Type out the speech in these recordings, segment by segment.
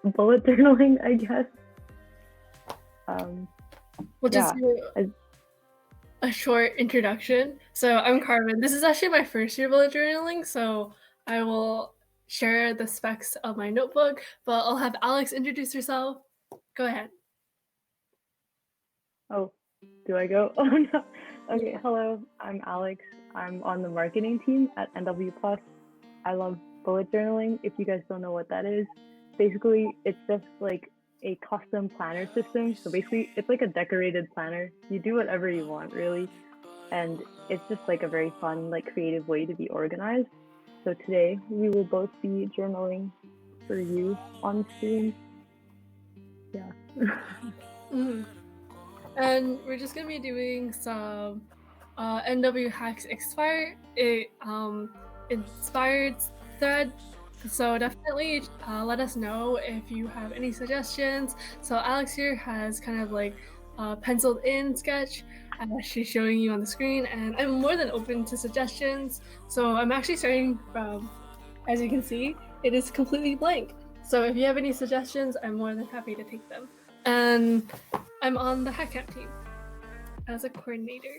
bullet journaling, I guess. We'll just Yeah. do a short introduction. So I'm Carmen. This is actually my first year bullet journaling, so I will share the specs of my notebook, but I'll have Alex introduce herself. Go ahead. Oh, do I go? Oh no. Okay, hello, I'm Alex. I'm on the marketing team at nwPlus. I love bullet journaling. If you guys don't know what that is, basically it's just like a custom planner system. So basically it's like a decorated planner. You do whatever you want, really. And it's just like a very fun, like creative way to be organized. So today we will both be journaling for you on stream. Yeah. Mm-hmm. And we're just gonna be doing some nwHacks-inspired inspired thread. So definitely let us know if you have any suggestions. So Alex here has kind of like a penciled in sketch. She's showing you on the screen, and I'm more than open to suggestions. So I'm actually starting from, as you can see, it is completely blank. So if you have any suggestions, I'm more than happy to take them. And I'm on the HackCamp team as a coordinator.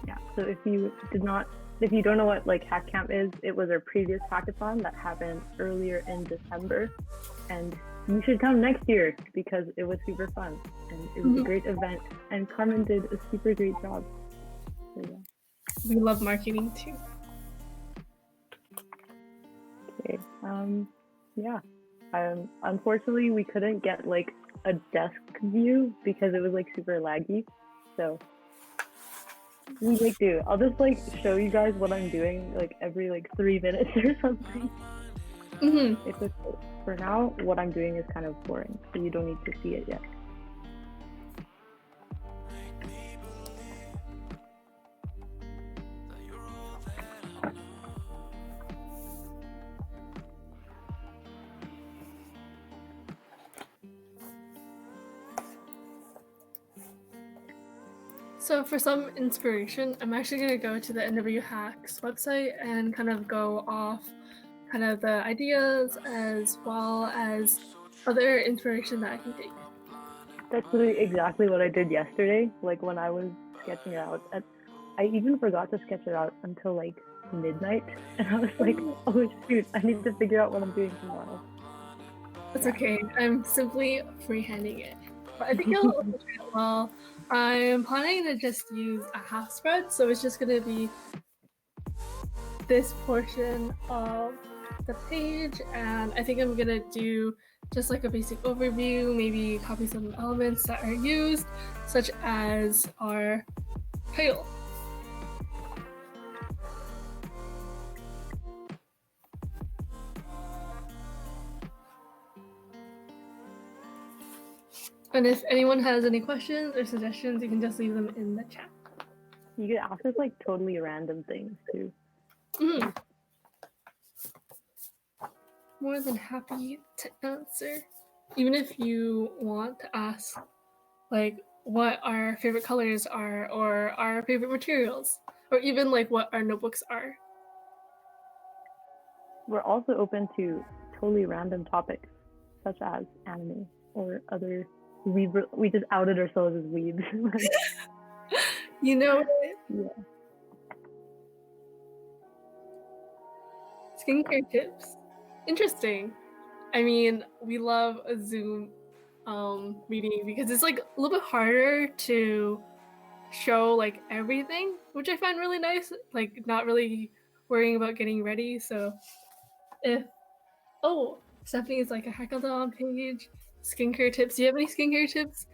Yeah. So if you don't know what like HackCamp is, it was our previous hackathon that happened earlier in December, and you should come next year because it was super fun and it was a great event. And Carmen did a super great job. So, yeah. We love marketing too. Okay. Yeah. Unfortunately, we couldn't get like a desk view because it was like super laggy. So we make do. I'll just like show you guys what I'm doing like every like 3 minutes or something. It's okay. For now, what I'm doing is kind of boring, so you don't need to see it yet. So for some inspiration, I'm actually going to go to the nwHacks website and kind of go off kind of the ideas as well as other inspiration that I can take. That's literally exactly what I did yesterday. Like when I was sketching it out, I even forgot to sketch it out until like midnight, and I was like, oh shoot, I need to figure out what I'm doing tomorrow. That's okay. I'm simply freehanding it. But I think it'll turn out well. I'm planning to just use a half spread, so it's just going to be this portion of the page, and I think I'm gonna do just like a basic overview, maybe copy some elements that are used, such as our title. And if anyone has any questions or suggestions, you can just leave them in the chat. You could ask us like totally random things too. More than happy to answer. Even if you want to ask like what our favorite colors are, or our favorite materials, or even like what our notebooks are. We're also open to totally random topics, such as anime or other. We just outed ourselves as weebs. You know it. Yeah. Skincare tips. Interesting. I mean, we love a Zoom meeting because it's like a little bit harder to show like everything, which I find really nice. Like not really worrying about getting ready. So if Stephanie's like a hackathon page, skincare tips. Do you have any skincare tips?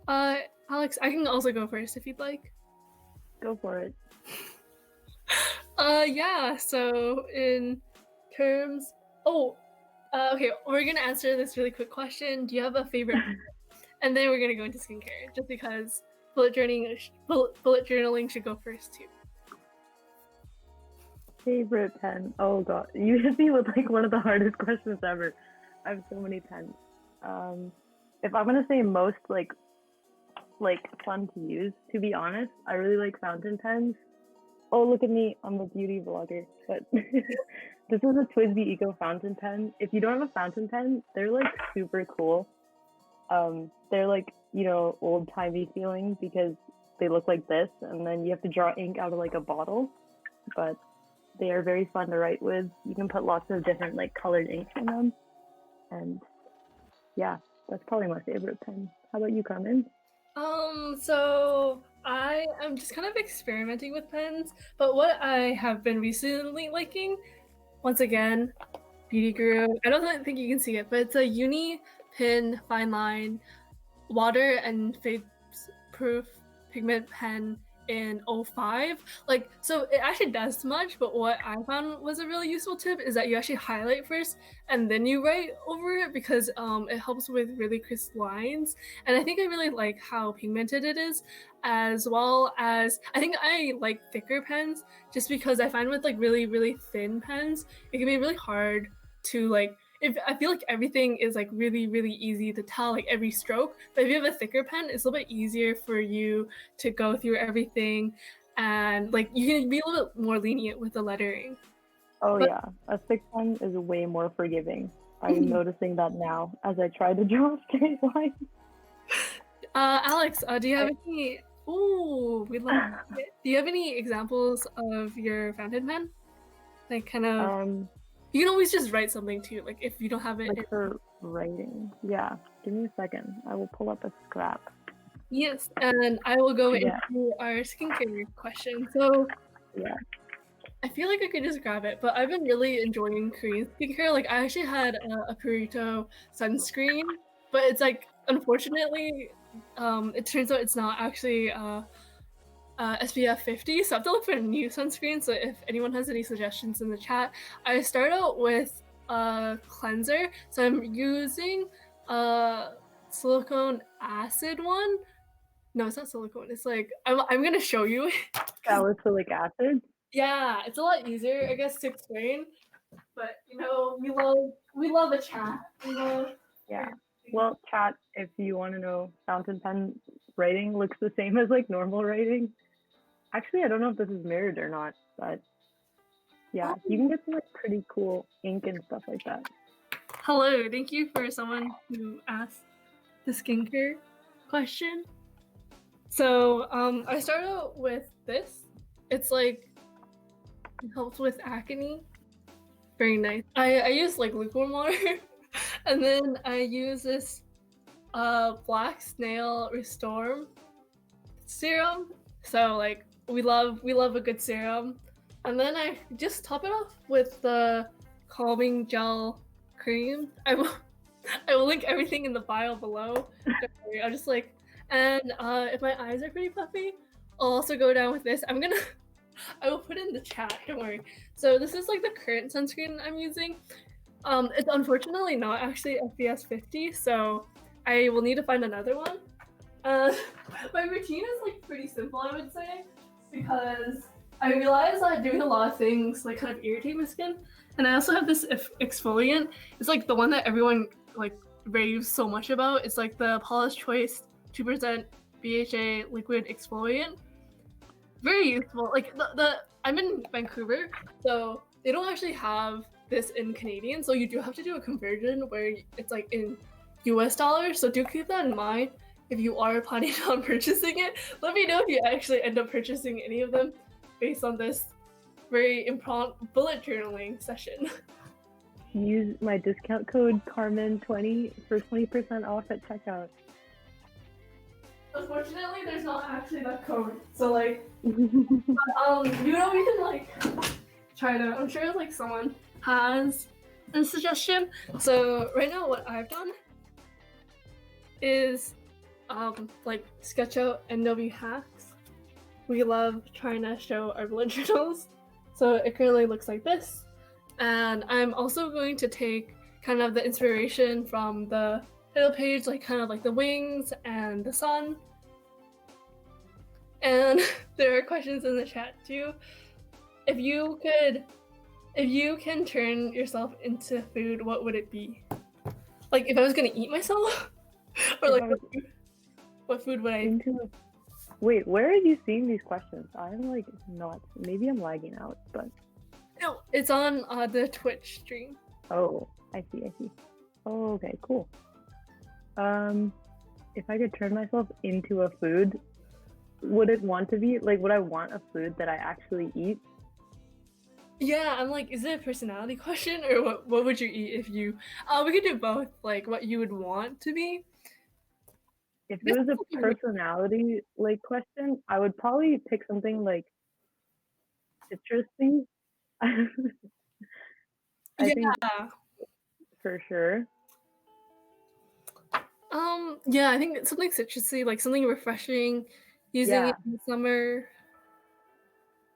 Alex, I can also go first if you'd like. Go for it. Yeah, so in terms okay, we're gonna answer this really quick question. Do you have a favorite and then we're gonna go into skincare, just because bullet journaling should go first too. Favorite pen? Oh god, you hit me with like one of the hardest questions ever. I have so many pens. If I'm gonna say most like fun to use, to be honest, I really like fountain pens. Oh, look at me. I'm a beauty vlogger. But this is a Twisby Eco fountain pen. If you don't have a fountain pen, they're like super cool. They're like, old-timey feeling because they look like this, and then you have to draw ink out of like a bottle. But they are very fun to write with. You can put lots of different like colored inks in them. And yeah, that's probably my favorite pen. How about you, Carmen? So I am just kind of experimenting with pens, but what I have been recently liking, once again, Beauty Guru. I don't think you can see it, but it's a uni pin fine line water and fade proof pigment pen in 05. Like, so it actually does much, but what I found was a really useful tip is that you actually highlight first and then you write over it, because it helps with really crisp lines. And I think I really like how pigmented it is, as well as I think I like thicker pens just because I find with like really, really thin pens, it can be really hard to like, if I feel like everything is like really, really easy to tell, like every stroke. But if you have a thicker pen, it's a little bit easier for you to go through everything, and like you can be a little bit more lenient with the lettering. Oh yeah, a thick pen is way more forgiving. I'm noticing that now as I try to draw a straight line. Alex, do you have any? Ooh, we love it. Do you have any examples of your fountain pen? Like kind of. You can always just write something too, like if you don't have it. Like for writing. Yeah. Give me a second. I will pull up a scrap. Yes, and I will go into our skincare question. So yeah, I feel like I could just grab it, but I've been really enjoying Korean skincare. Like I actually had a Purito sunscreen, but it's like, unfortunately, it turns out it's not actually SPF 50, so I have to look for a new sunscreen. So if anyone has any suggestions in the chat, I start out with a cleanser. So I'm using a silicone acid one. No, it's not silicone. It's like, I'm gonna show you. Salicylic acid? Yeah, it's a lot easier, I guess, to explain. But we love a chat. Yeah. Well, chat, if you want to know, fountain pen writing looks the same as like normal writing. Actually, I don't know if this is mirrored or not, but yeah, you can get some like pretty cool ink and stuff like that. Hello, thank you for someone who asked the skincare question. So I started out with this. It's like, it helps with acne. Very nice. I use like lukewarm water, and then I use this Black Snail Restore serum. So like we love a good serum, and then I just top it off with the calming gel cream. I will link everything in the bio below. I'll just like, and if my eyes are pretty puffy, I'll also go down with this. I will put it in the chat, don't worry. So this is like the current sunscreen I'm using. It's unfortunately not actually FPS 50, so I will need to find another one. My routine is like pretty simple, I would say, because I realize that doing a lot of things like kind of irritate my skin. And I also have this exfoliant. It's like the one that everyone like raves so much about. It's like the Paula's Choice 2% BHA liquid exfoliant. Very useful. Like I'm in Vancouver, so they don't actually have this in Canadian, so you do have to do a conversion where it's like in US dollars. So do keep that in mind if you are planning on purchasing it. Let me know if you actually end up purchasing any of them based on this very impromptu bullet journaling session. Use my discount code Carmen20 for 20% off at checkout. Unfortunately, there's not actually that code, so like, but, we can like try to. I'm sure like someone has a suggestion. So right now, what I've done is like sketch out nwHacks. We love trying to show our bullet journals, so it currently looks like this. And I'm also going to take kind of the inspiration from the title page, like kind of like the wings and the sun. And there are questions in the chat too. If you can turn yourself into food, what would it be? Like if I was gonna eat myself, or like what food would I? Wait, where are you seeing these questions? I'm like not. Maybe I'm lagging out, but No, it's on the Twitch stream. oh, I see. Oh, okay, cool. If I could turn myself into a food, would it want to be like? Would I want a food that I actually eat? Yeah, I'm like, is it a personality question or what would you eat if you? We could do both. Like, what you would want to be. If it was a personality like question, I would probably pick something like citrusy. I Yeah. think for sure. Yeah, I think it's something citrusy, like something refreshing, using it in the summer.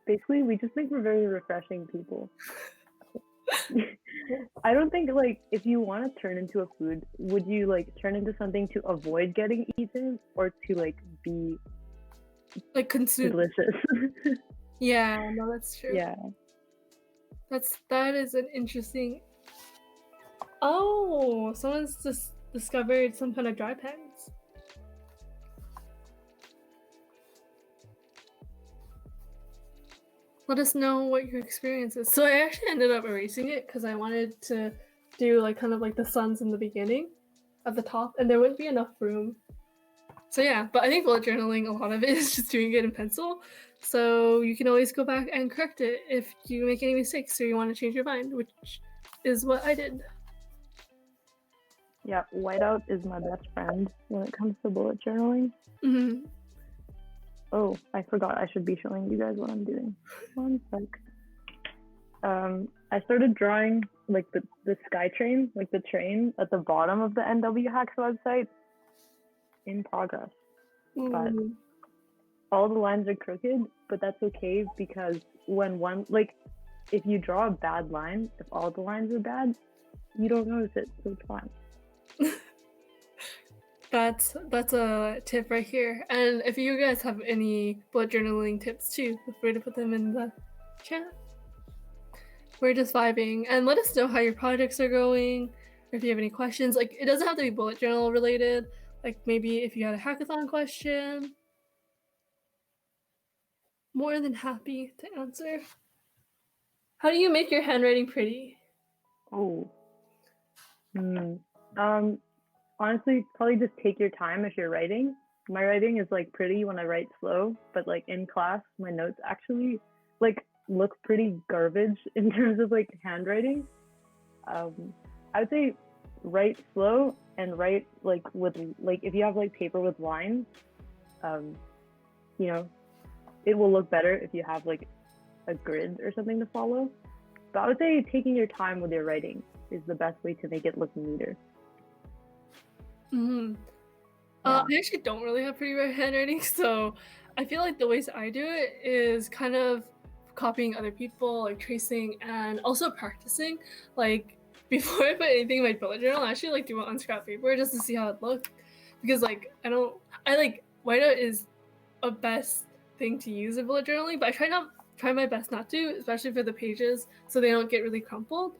Basically, we just think we're very refreshing people. I don't think like if you want to turn into a food, would you like turn into something to avoid getting eaten or to like be like consumed? Delicious. Yeah, no, that's true. Yeah. That is an interesting. Oh, someone's just discovered some kind of dry pens. Let us know what your experience is. So I actually ended up erasing it because I wanted to do like kind of like the suns in the beginning at the top, and there wouldn't be enough room. So yeah, but I think bullet journaling, a lot of it is just doing it in pencil. So you can always go back and correct it if you make any mistakes or you want to change your mind, which is what I did. Yeah, whiteout is my best friend when it comes to bullet journaling. Mm-hmm. Oh, I forgot I should be showing you guys what I'm doing. One sec. I started drawing like the sky train, like the train at the bottom of the nwHacks website. In progress. But all the lines are crooked, but that's okay because when one, like, if you draw a bad line, if all the lines are bad, you don't notice it, so it's fine. That's a tip right here. And if you guys have any bullet journaling tips too, feel free to put them in the chat. We're just vibing, and let us know how your projects are going, or if you have any questions. Like, it doesn't have to be bullet journal related. Like maybe if you had a hackathon question, more than happy to answer. How do you make your handwriting pretty? Oh. Honestly, probably just take your time if you're writing. My writing is like pretty when I write slow, but like in class, my notes actually like look pretty garbage in terms of like handwriting. I would say write slow and write like with like if you have like paper with lines, you know, it will look better if you have like a grid or something to follow. But I would say taking your time with your writing is the best way to make it look neater. Mm-hmm. I actually don't really have pretty handwriting, so I feel like the ways I do it is kind of copying other people, like tracing, and also practicing. Like before I put anything in my bullet journal, I actually like do it on scrap paper just to see how it looks. Because like I like whiteout is a best thing to use in bullet journaling, but I try my best not to, especially for the pages, so they don't get really crumpled.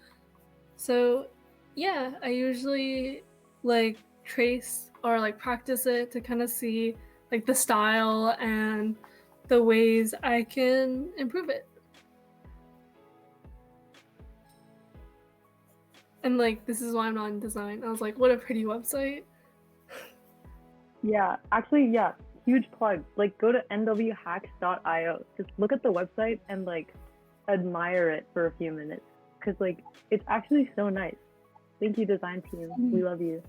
So yeah, I usually like trace or like practice it to kind of see like the style and the ways I can improve it. And like this is why I'm not in design. I was like, what a pretty website. Yeah, actually, yeah, huge plug. Like go to nwHacks.io. Just look at the website and like admire it for a few minutes because like it's actually so nice. Thank you, design team. We love you.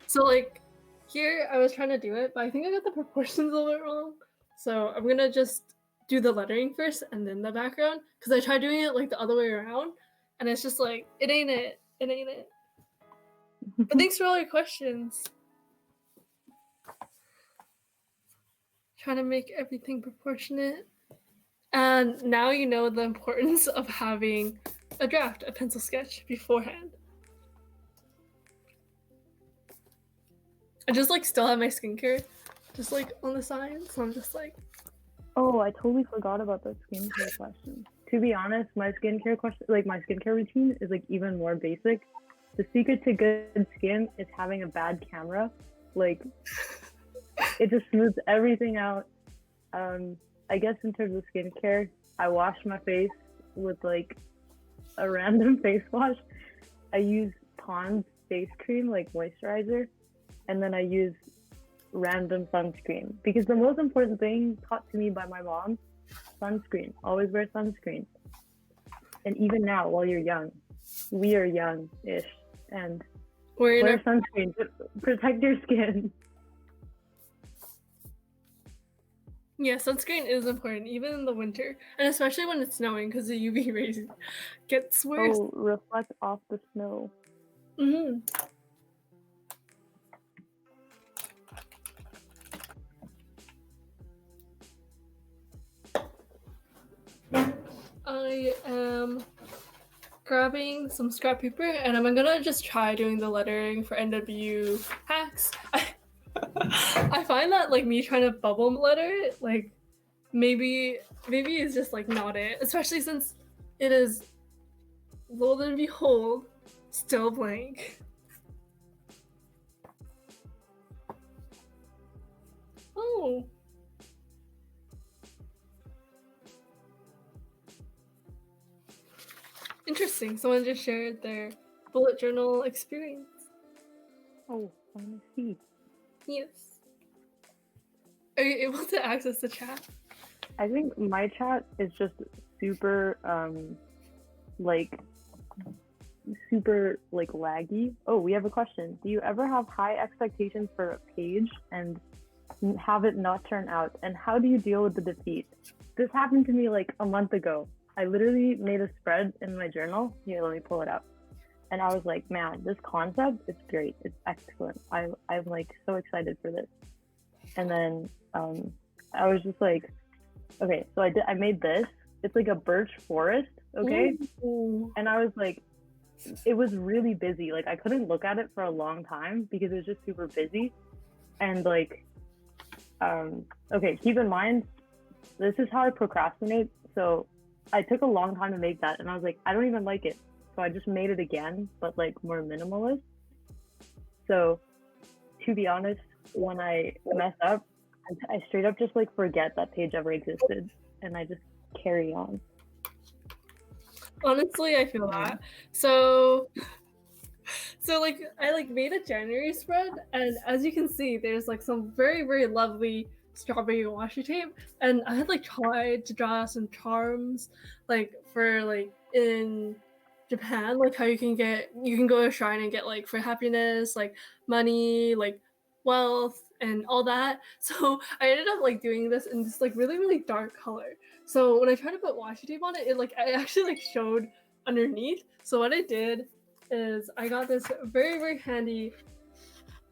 So like here I was trying to do it, but I think I got the proportions a little bit wrong. So I'm gonna just do the lettering first and then the background because I tried doing it like the other way around and it's just like it ain't it. But thanks for all your questions. Trying to make everything proportionate. And now you know the importance of having a draft, a pencil sketch beforehand. I just like still have my skincare just like on the side, so I'm just like, oh, I totally forgot about the skincare question. To be honest, my skincare routine is like even more basic. The secret to good skin is having a bad camera. Like it just smooths everything out. I guess in terms of skincare, I wash my face with like a random face wash. I use Pond's face cream, like moisturizer, and then I use random sunscreen because the most important thing taught to me by my mom, sunscreen. Always wear sunscreen. And even now, while you're young, we are young-ish, and wear sunscreen to protect your skin. Yeah, sunscreen is important, even in the winter, and especially when it's snowing, because the UV rays gets worse. Oh, reflect off the snow. Mm-hmm. I am grabbing some scrap paper, and I'm gonna just try doing the lettering for nwHacks. I find that like me trying to bubble letter it, like maybe it's just like not it, especially since it is, lo and behold, still blank. Oh. Interesting. Someone just shared their bullet journal experience. Oh, let me see. Yes. Are you able to access the chat? I think my chat is just super, super laggy. Oh, we have a question. Do you ever have high expectations for a page and have it not turn out? And how do you deal with the defeat? This happened to me like a month ago. I literally made a spread in my journal. Here, let me pull it up. And I was like, man, this concept is great. It's excellent. I'm like so excited for this. And then I was just like, okay, so I made this. It's like a birch forest, okay? Ooh. And I was like, it was really busy. Like I couldn't look at it for a long time because it was just super busy. And like, okay, keep in mind, this is how I procrastinate. So I took a long time to make that, and I was like, I don't even like it. So I just made it again, but like more minimalist. So to be honest, when I mess up, I straight up just like forget that page ever existed, and I just carry on. Honestly, I feel that. So like I like made a January spread, and as you can see, there's like some very, very lovely strawberry washi tape, and I had like tried to draw some charms like for like in Japan, like how you can go to a shrine and get like for happiness, like money, like wealth and all that. So I ended up like doing this in this like really, really dark color. So when I tried to put washi tape on it, I actually like showed underneath. So what I did is I got this very, very handy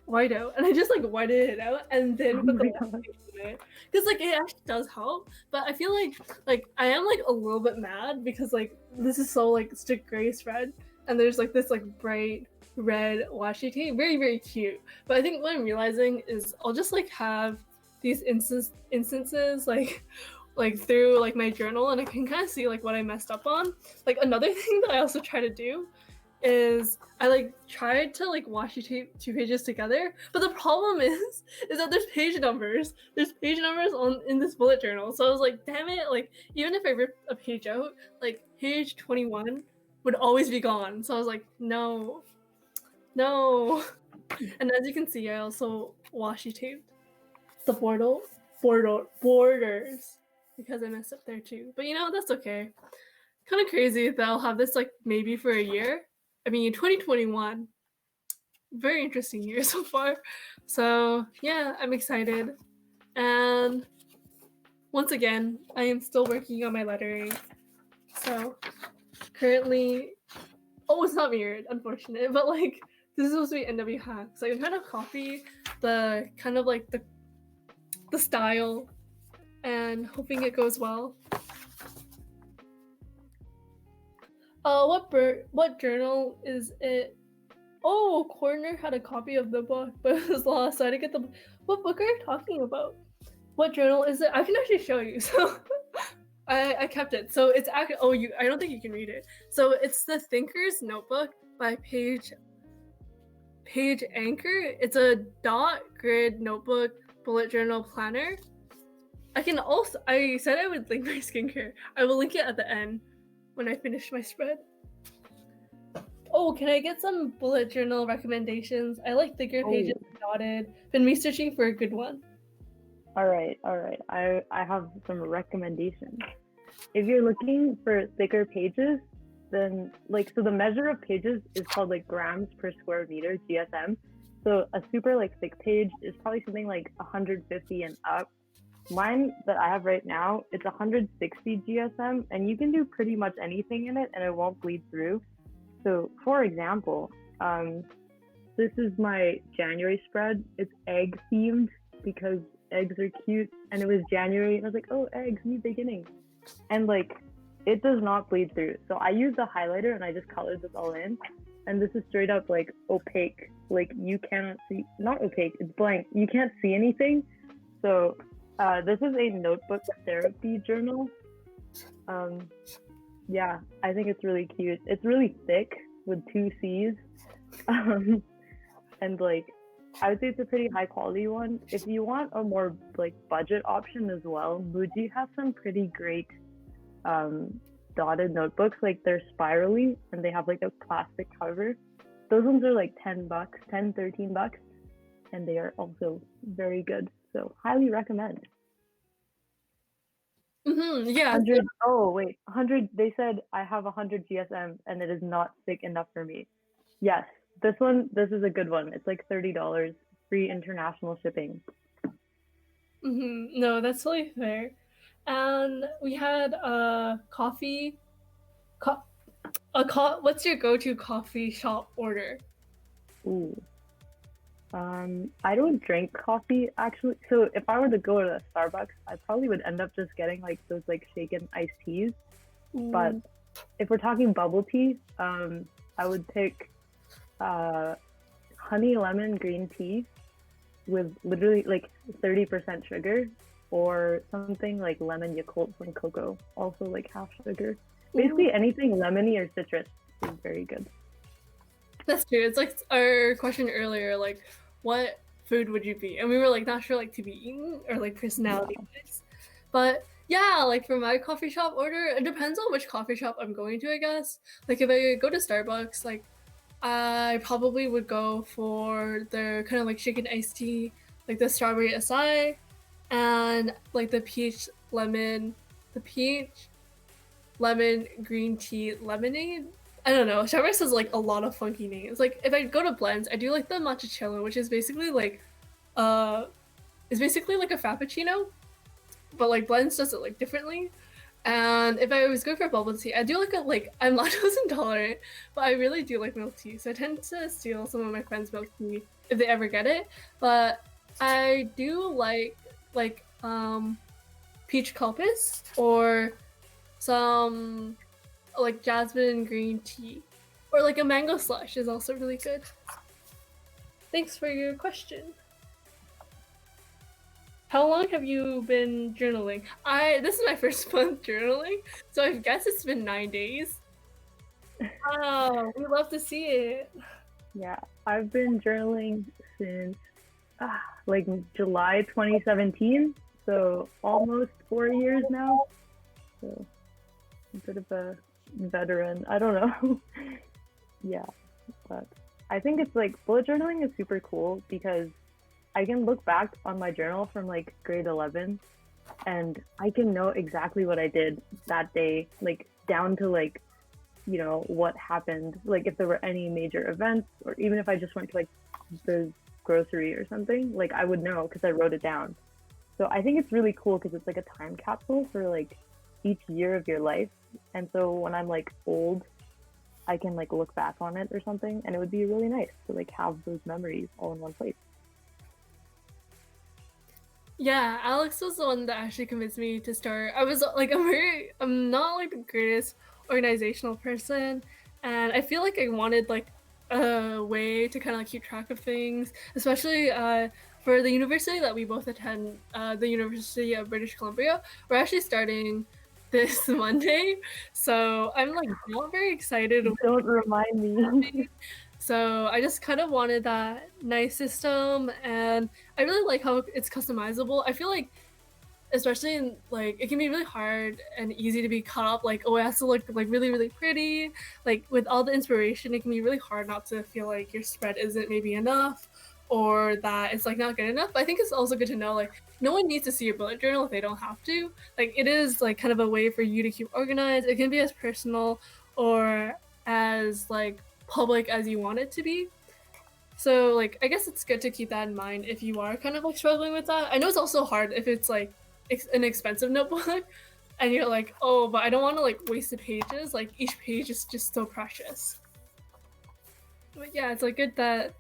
whiteout, and I just like whited it out and then put the washi tape in it, because like it actually does help. But I feel like I am like a little bit mad because like this is so like stick gray spread, and there's like this like bright red washi tape, very, very cute. But I think what I'm realizing is I'll just like have these instances like through like my journal, and I can kind of see like what I messed up on. Like another thing that I also try to do is I like tried to like washi tape 2 pages together, but the problem is that there's page numbers on in this bullet journal. So I was like, damn it, like even if I ripped a page out, like page 21 would always be gone. So I was like, no. And as you can see, I also washi taped the borders because I messed up there too. But you know, that's okay. Kind of crazy that I'll have this like maybe for a year. I mean, 2021, very interesting year so far. So yeah, I'm excited. And once again, I am still working on my lettering. So currently, it's not mirrored, unfortunate, but like this is supposed to be nwHacks. So I'm trying to copy the kind of like the style and hoping it goes well. What journal is it? Oh, Corner had a copy of the book, but it was lost, so I didn't get the. What book are you talking about? What journal is it? I can actually show you. So I kept it. So it's actually I don't think you can read it. So it's the Thinker's Notebook by Page Anchor. It's a dot grid notebook bullet journal planner. I said I would link my skincare. I will link it at the end when I finish my spread. Oh, can I get some bullet journal recommendations? I like thicker pages dotted. Been researching for a good one. All right. I have some recommendations. If you're looking for thicker pages, then so the measure of pages is called like grams per square meter, GSM. So a super like thick page is probably something like 150 and up. Mine that I have right now, it's 160 GSM, and you can do pretty much anything in it and it won't bleed through. So for example, this is my January spread. It's egg themed because eggs are cute, and it was January and I was like, oh, eggs, new beginning. And like it does not bleed through. So I used a highlighter and I just colored this all in. And this is straight up like opaque. Like you cannot see, not opaque, it's blank. You can't see anything. So this is a notebook therapy journal. Yeah, I think it's really cute. It's really thick with 2 C's. And like, I would say it's a pretty high quality one. If you want a more like budget option as well, Muji has some pretty great dotted notebooks. Like they're spirally and they have like a plastic cover. Those ones are like $10, $13, and they are also very good. So highly recommend. Yeah. 100, oh wait, 100. They said I have 100 GSM and it is not thick enough for me. Yes, this is a good one. It's like $30, free international shipping. No, that's totally fair. And we had coffee. What's your go-to coffee shop order? Ooh. I don't drink coffee actually. So if I were to go to Starbucks, I probably would end up just getting like those like shaken iced teas. But if we're talking bubble tea, I would pick honey lemon green tea with literally like 30% sugar, or something like lemon Yakult from cocoa, also like half sugar. Basically anything lemony or citrus is very good. That's true. It's like our question earlier, like what food would you be? And we were like not sure like to be eaten or like personality wise. But yeah, like for my coffee shop order, it depends on which coffee shop I'm going to, I guess. Like if I go to Starbucks, like I probably would go for their kind of like shaken iced tea, like the strawberry acai, and like the peach lemon green tea lemonade. I don't know. Starbucks has like a lot of funky names. Like if I go to blends, I do like the matcha which is basically like it's basically like a frappuccino, but like blends does it like differently. And if I was going for bubble tea, I do like I'm lactose intolerant, but I really do like milk tea. So I tend to steal some of my friends' milk tea if they ever get it. But I do like peach culpis or some like jasmine green tea, or like a mango slush is also really good. Thanks for your question. How long have you been journaling? This is my first month journaling, so I guess it's been 9 days. Oh, we love to see it. Yeah, I've been journaling since like July 2017, so almost 4 years now. So a bit of a veteran. I don't know. Yeah, but I think it's like bullet journaling is super cool because I can look back on my journal from like grade 11 and I can know exactly what I did that day, like down to like, you know, what happened, like if there were any major events, or even if I just went to like the grocery or something, like I would know because I wrote it down. So I think it's really cool because it's like a time capsule for like each year of your life. And so when I'm like old, I can like look back on it or something, and it would be really nice to like have those memories all in one place. Yeah, Alex was the one that actually convinced me to start. I was like, I'm not like the greatest organizational person, and I feel like I wanted like a way to kind of like keep track of things, especially for the university that we both attend, the University of British Columbia. We're actually starting this Monday, so I'm like not very excited. Don't remind me. So I just kind of wanted that nice system, and I really like how it's customizable. I feel like especially in like it can be really hard and easy to be caught up like, oh, it has to look like really really pretty. Like with all the inspiration, it can be really hard not to feel like your spread isn't maybe enough, or that it's like not good enough. But I think it's also good to know like no one needs to see your bullet journal if they don't have to. Like it is like kind of a way for you to keep organized. It can be as personal or as like public as you want it to be. So like I guess it's good to keep that in mind if you are kind of like struggling with that. I know it's also hard if it's like an expensive notebook and you're like, oh, but I don't want to like waste the pages. Like each page is just so precious. But yeah, it's like good that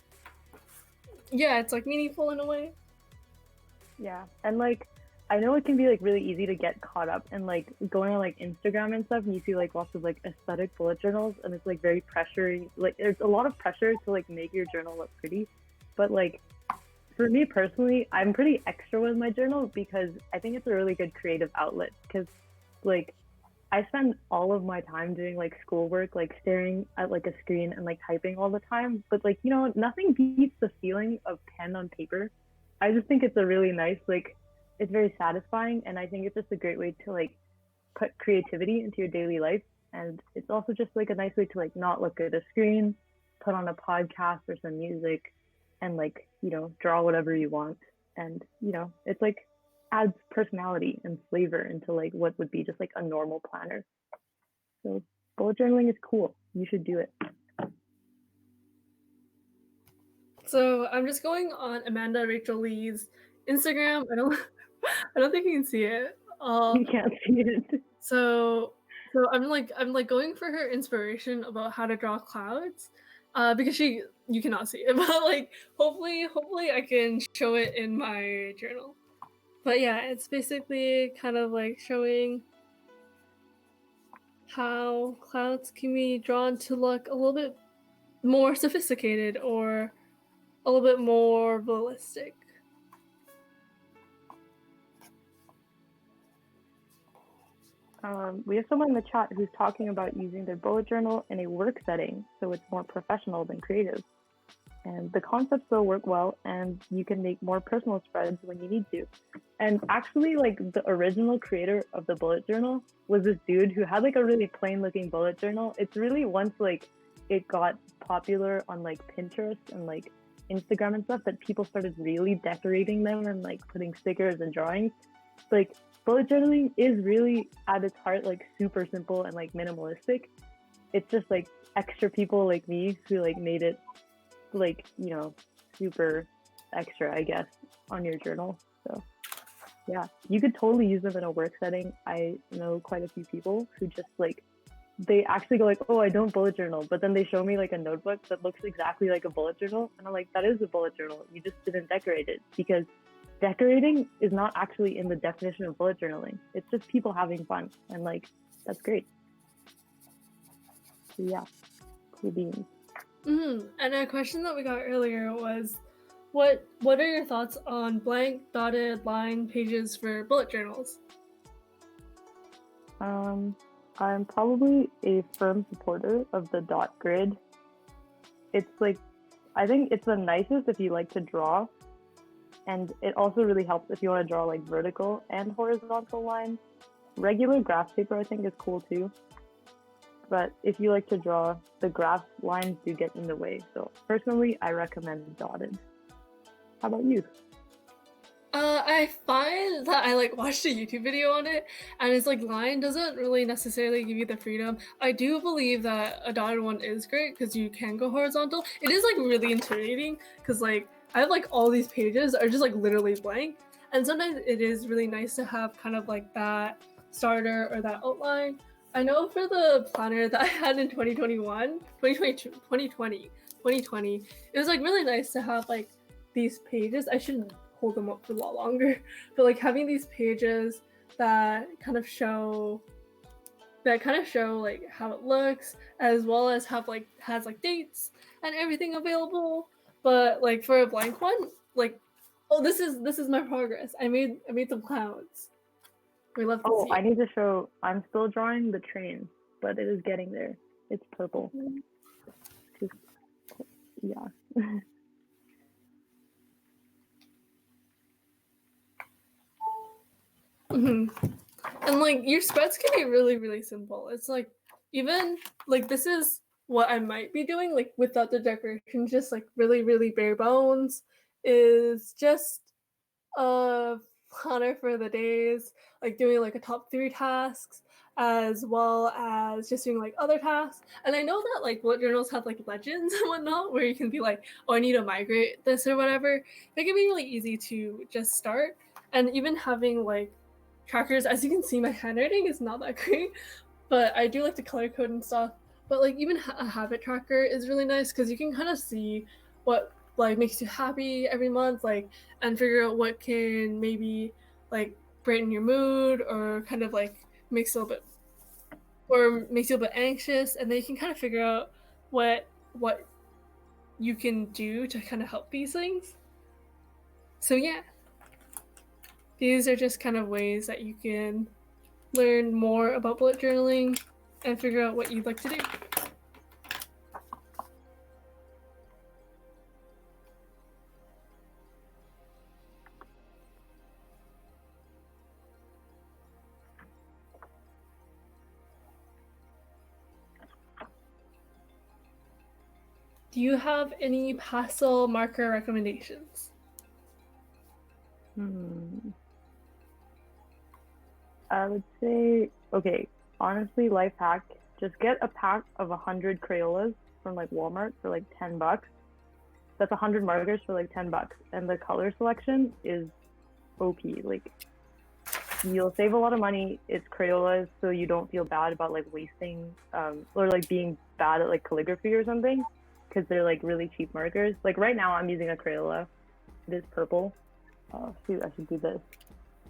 it's like meaningful in a way. Yeah, and like I know it can be like really easy to get caught up and like going on like Instagram and stuff, and you see like lots of like aesthetic bullet journals, and it's like very pressure. Like there's a lot of pressure to like make your journal look pretty, but like for me personally, I'm pretty extra with my journal because I think it's a really good creative outlet. Because like I spend all of my time doing like schoolwork, like staring at like a screen and like typing all the time. But like, you know, nothing beats the feeling of pen on paper. I just think it's a really nice, like, it's very satisfying. And I think it's just a great way to like put creativity into your daily life. And it's also just like a nice way to like not look at a screen, put on a podcast or some music and like, you know, draw whatever you want. And, you know, it's like adds personality and flavor into like what would be just like a normal planner. So bullet journaling is cool. You should do it. So I'm just going on Amanda Rachel Lee's Instagram. I don't think you can see it. You can't see it. So I'm like going for her inspiration about how to draw clouds, because you cannot see it, but like hopefully I can show it in my journal. But yeah, it's basically kind of like showing how clouds can be drawn to look a little bit more sophisticated or a little bit more realistic. We have someone in the chat who's talking about using their bullet journal in a work setting so it's more professional than creative. And the concepts will work well, and you can make more personal spreads when you need to. And actually, like the original creator of the bullet journal was this dude who had like a really plain looking bullet journal. It's really once like it got popular on like Pinterest and like Instagram and stuff that people started really decorating them and like putting stickers and drawings. Like bullet journaling is really at its heart like super simple and like minimalistic. It's just like extra people like me who like made it like, you know, super extra, I guess, on your journal. So yeah, you could totally use them in a work setting. I know quite a few people who just like they actually go like, oh, I don't bullet journal, but then they show me like a notebook that looks exactly like a bullet journal, and I'm like, that is a bullet journal, you just didn't decorate it. Because decorating is not actually in the definition of bullet journaling. It's just people having fun, and like that's great. So yeah, cool beans. And a question that we got earlier was, what are your thoughts on blank dotted line pages for bullet journals? I'm probably a firm supporter of the dot grid. It's like, I think it's the nicest if you like to draw, and it also really helps if you want to draw like vertical and horizontal lines. Regular graph paper I think is cool too, but if you like to draw, the graph lines do get in the way. So personally, I recommend dotted. How about you? I find that I like watched a YouTube video on it, and it's like line doesn't really necessarily give you the freedom. I do believe that a dotted one is great because you can go horizontal. It is like really intimidating because like I have like all these pages are just like literally blank, and sometimes it is really nice to have kind of like that starter or that outline. I know for the planner that I had in 2021, 2022, 2020, 2020, it was like really nice to have like these pages. I should hold them up for a lot longer, but like having these pages that kind of show like how it looks, as well as has like dates and everything available. But like for a blank one, like, oh, this is my progress. I made some clouds. We love to see. I need to show, I'm still drawing the train, but it is getting there. It's purple. Just, yeah. And like your spreads can be really, really simple. It's like even like this is what I might be doing like without the decoration, just like really, really bare bones is just a planner for the days, like doing like a top 3 tasks as well as just doing like other tasks. And I know that like bullet journals have like legends and whatnot where you can be like, oh, I need to migrate this or whatever. It can be really easy to just start. And even having like trackers, as you can see, my handwriting is not that great, but I do like to color code and stuff. But like even a habit tracker is really nice because you can kind of see what like makes you happy every month, like, and figure out what can maybe like brighten your mood or kind of like makes you a little bit or makes you a bit anxious, and then you can kind of figure out what you can do to kind of help these things. So yeah, these are just kind of ways that you can learn more about bullet journaling and figure out what you'd like to do. Do you have any pastel marker recommendations? I would say, okay, honestly, life hack, just get a pack of 100 Crayolas from like Walmart for like $10. That's 100 markers for like $10. And the color selection is OP. Like, you'll save a lot of money. It's Crayolas, so you don't feel bad about like wasting or like being bad at like calligraphy or something, because they're like really cheap markers. Like right now I'm using a Crayola. It is purple. Oh shoot, I should do this.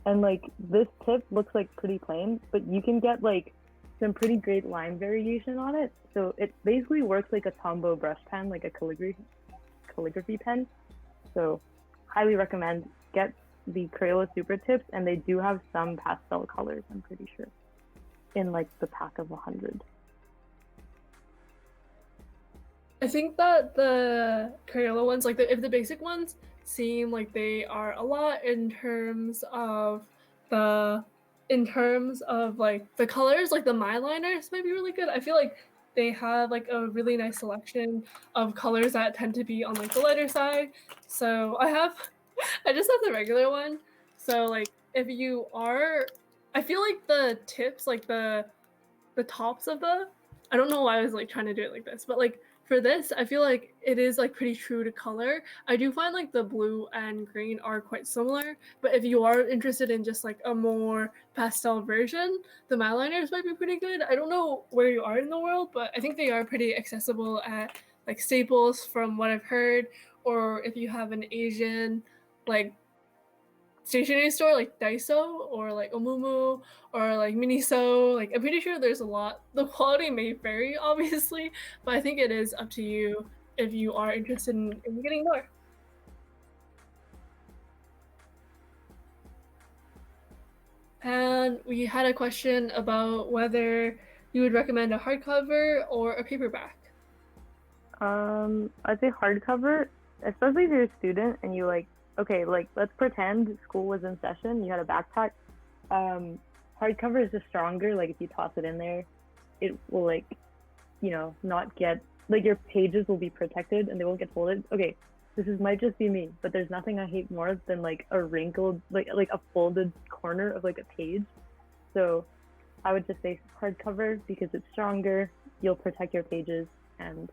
And like this tip looks like pretty plain, but you can get like some pretty great line variation on it. So it basically works like a Tombow brush pen, like a calligraphy pen. So highly recommend. Get the Crayola Super Tips, and they do have some pastel colors, I'm pretty sure, in like the pack of 100. I think that the Crayola ones, like if the basic ones seem like they are a lot in terms of like the colors, like the myliners might be really good. I feel like they have like a really nice selection of colors that tend to be on like the lighter side. So I just have the regular one. So like if you are, I feel like the tips, like the tops of I don't know why I was like trying to do it like this, but like for this, I feel like it is like pretty true to color. I do find like the blue and green are quite similar, but if you are interested in just like a more pastel version, the Myliners might be pretty good. I don't know where you are in the world, but I think they are pretty accessible at like Staples from what I've heard, or if you have an Asian like stationery store like Daiso or like Omumu or like Miniso. Like I'm pretty sure there's a lot. The quality may vary obviously, but I think it is up to you if you are interested in getting more. And we had a question about whether you would recommend a hardcover or a paperback. I'd say hardcover, especially if you're a student and you like, okay, like let's pretend school was in session, you had a backpack. Hardcover is just stronger. Like if you toss it in there, it will like, not get, like your pages will be protected and they won't get folded. Okay, might just be me, but there's nothing I hate more than like a wrinkled, like a folded corner of like a page. So I would just say hardcover because it's stronger. You'll protect your pages, and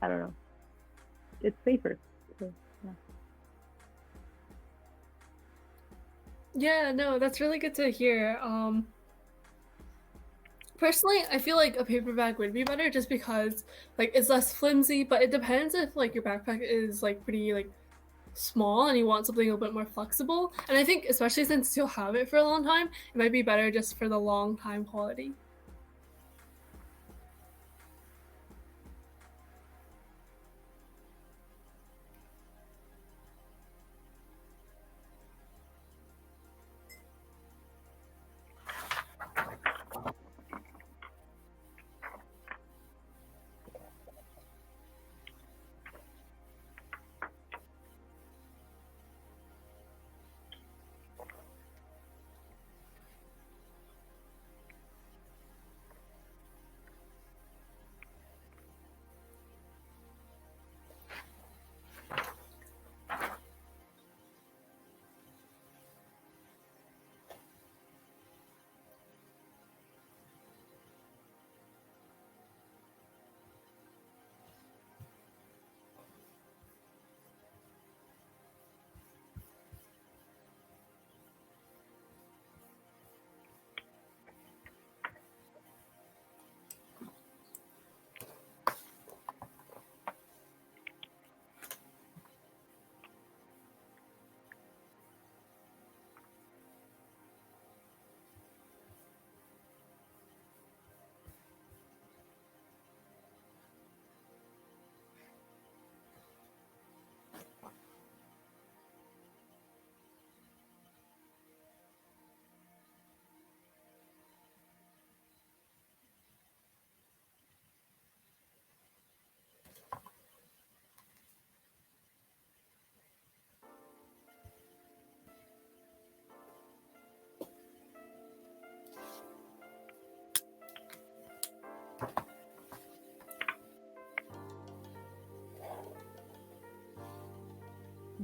I don't know, it's safer. So, yeah. Yeah, no, that's really good to hear. Personally, I feel like a paperback would be better just because like it's less flimsy, but it depends if like your backpack is like pretty like small and you want something a little bit more flexible. And I think especially since you'll have it for a long time, it might be better just for the long time quality.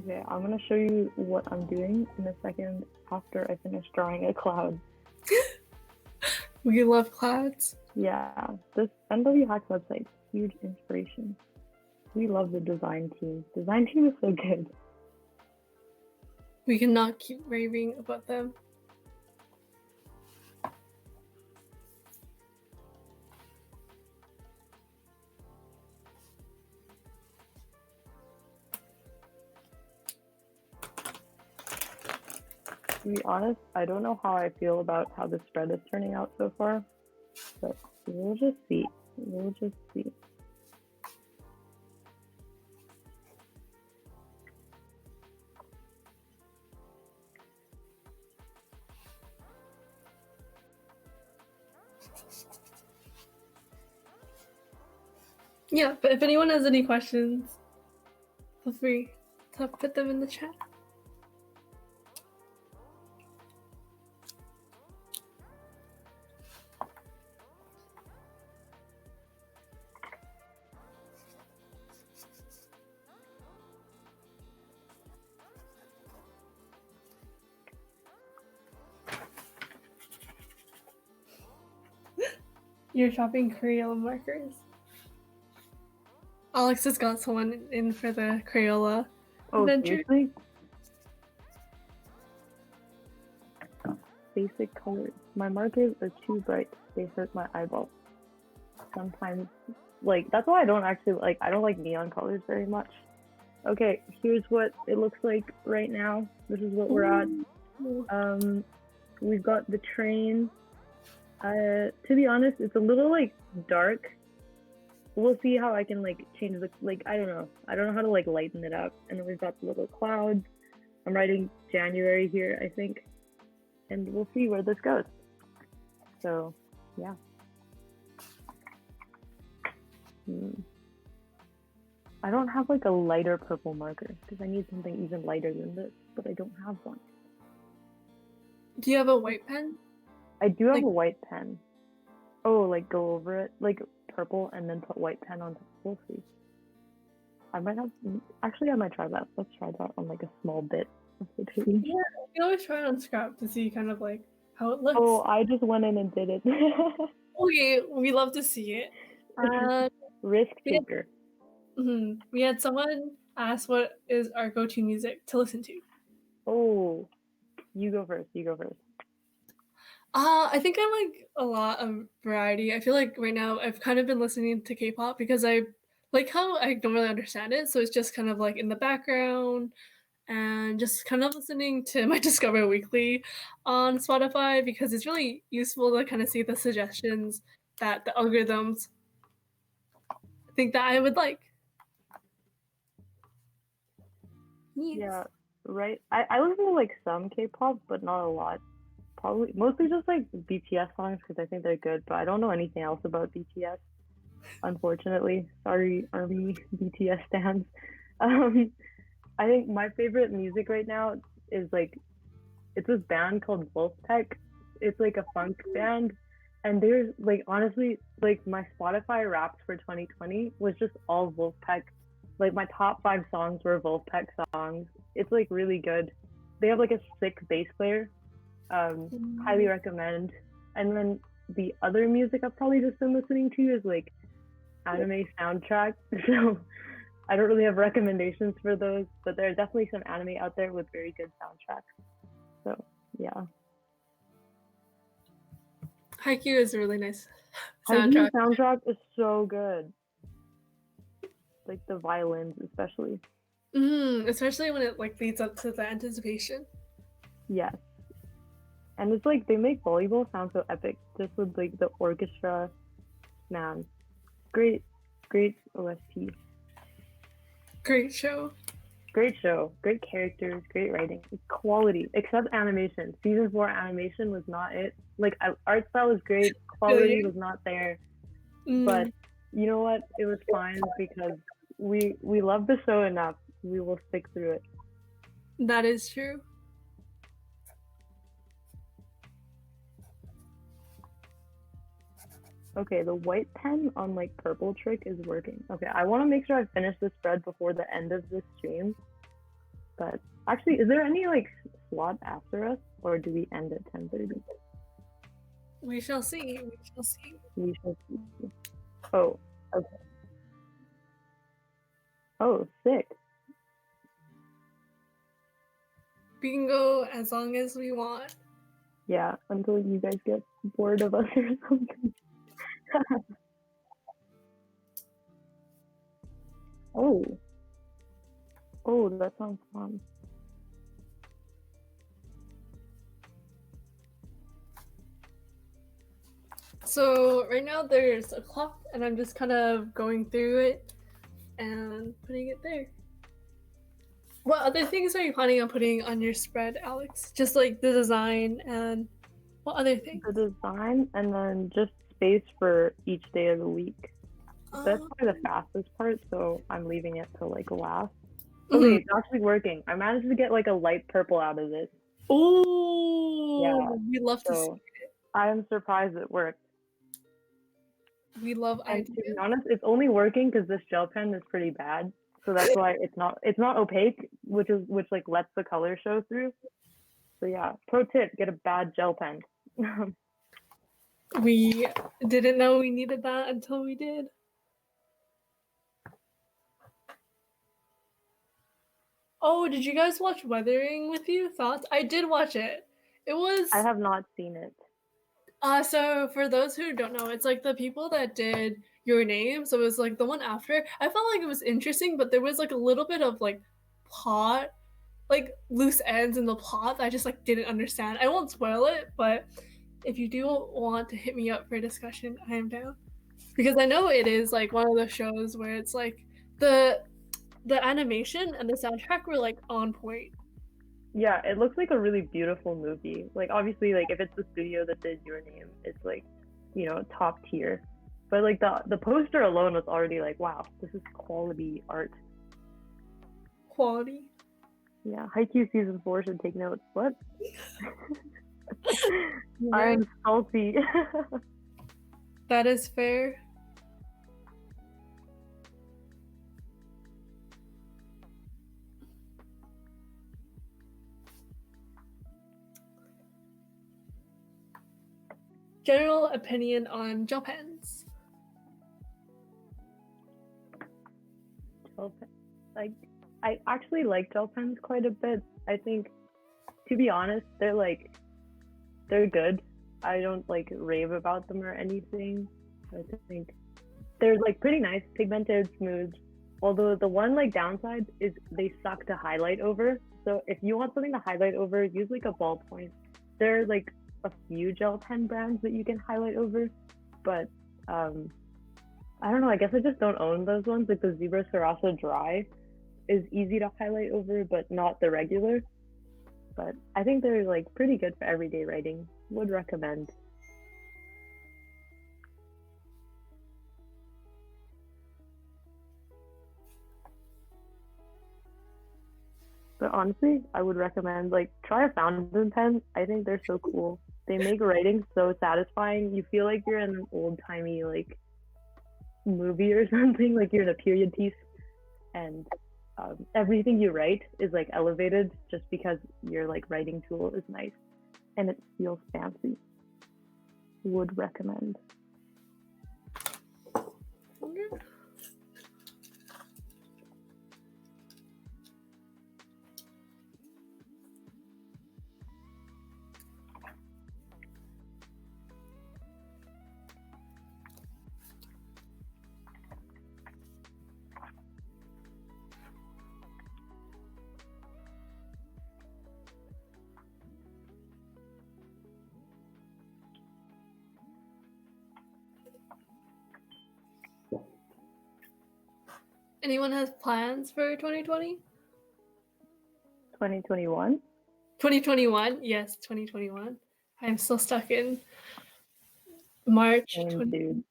Okay, I'm gonna show you what I'm doing in a second after I finish drawing a cloud. We love clouds. Yeah, this nwHacks website, huge inspiration. We love the design team. Design team is so good. We cannot keep raving about them. To be honest, I don't know how I feel about how the spread is turning out so far, but we'll just see. We'll just see. Yeah, but if anyone has any questions, feel free to put them in the chat. You're shopping Crayola markers. Alex has got someone in for the Crayola adventure. Seriously? Basic colors. My markers are too bright. They hurt my eyeball. Sometimes, that's why I don't like neon colors very much. Okay, here's what it looks like right now. This is what we're at. We've got the train. To be honest, it's a little dark. We'll see how I can change the I don't know how to lighten it up. And then we've got the little clouds. I'm writing January here, I think, and we'll see where this goes. So yeah. I don't have a lighter purple marker because I need something even lighter than this, but I don't have one. Do you have a white pen? I do have a white pen. Oh, go over it, purple, and then put white pen on top. We'll see. I might try that. Let's try that on a small bit of the page. Yeah, you can always try it on scrap to see kind of how it looks. Oh, I just went in and did it. Okay, we love to see it. Risk taker. We had someone ask what is our go-to music to listen to. Oh, you go first. I think I like a lot of variety. I feel like right now I've kind of been listening to K-pop because I like how I don't really understand it, so it's just kind of in the background and just kind of listening to my Discover Weekly on Spotify because it's really useful to kind of see the suggestions that the algorithms think that I would like. Yeah, right. I listen to some K-pop, but not a lot. Probably mostly just BTS songs because I think they're good, but I don't know anything else about BTS. Unfortunately, sorry, ARMY BTS stans. I think my favorite music right now is it's this band called Wolfpack. It's a funk band, and there's honestly my Spotify Wrapped for 2020 was just all Wolfpack. My top 5 songs were Wolfpack songs. It's really good. They have a sick bass player. Highly recommend. And then the other music I've probably just been listening to is anime soundtrack. So I don't really have recommendations for those, but there are definitely some anime out there with very good soundtracks. So yeah. Haikyuu is a really nice soundtrack. Haikyuu soundtrack is so good. The violins especially. Especially when it leads up to the anticipation. Yes. And it's they make volleyball sound so epic just with the orchestra. Man, great OST. Great show. Great characters, great writing, quality. Except animation. Season 4 animation was not it. Art style was great, quality was not there. But you know what? It was fine because we love the show enough. We will stick through it. That is true. Okay, the white pen on purple trick is working. Okay, I want to make sure I finish this spread before the end of this stream. But actually, is there any like slot after us, or do we end at 10:30? We shall see. We shall see. We shall see. Oh, okay. Oh, 6. We can go as long as we want. Yeah, until you guys get bored of us or something. Oh. Oh, that sounds fun. So right now there's a clock, and I'm just kind of going through it and putting it there. What other things are you planning on putting on your spread, Alex? Just like the design, and what other things? The design, and then just space for each day of the week. That's probably the fastest part, so I'm leaving it till like last. Okay, it's actually working. I managed to get like a light purple out of this. Oh, yeah. We love to see it. I'm surprised it worked. We love And ideas. to be honest, it's only working because this gel pen is pretty bad. So that's why it's not opaque, which like lets the color show through. So yeah, pro tip, get a bad gel pen. We didn't know we needed that until we did. Oh, did you guys watch Weathering with You? Thoughts? I did watch it. It was... I have not seen it. So for those who don't know, it's like the people that did Your Name. So it was like the one after. I felt like it was interesting, but there was like a little bit of like plot, like loose ends in the plot that I just like didn't understand. I won't spoil it, but if you do want to hit me up for a discussion, I am down. Because I know it is like one of those shows where it's like the animation and the soundtrack were like on point. Yeah, it looks like a really beautiful movie. Like obviously, like if it's the studio that did Your Name, it's like, you know, top tier. But like the poster alone was already like, wow, this is quality art. Quality. Yeah, Haikyuu season 4 should take notes. What? Right. I'm salty. That is fair. General opinion on gel pens. Gel pen. Like, I actually like gel pens quite a bit. I think, to be honest, they're good. I don't like rave about them or anything. I think they're like pretty nice, pigmented, smooth. Although the one like downside is they suck to highlight over. So if you want something to highlight over, use like a ballpoint. There are like a few gel pen brands that you can highlight over, but I don't know. I guess I just don't own those ones. Like the Zebra Sarasa Dry is easy to highlight over, but not the regular. But I think they're like pretty good for everyday writing. Would recommend. But honestly, I would recommend like try a fountain pen. I think they're so cool. They make writing so satisfying. You feel like you're in an old-timey like movie or something, like you're in a period piece, and everything you write is like elevated just because your like writing tool is nice and it feels fancy. Would recommend. Anyone has plans for 2020? 2021? 2021? Yes, 2021. I'm still stuck in March. Dude.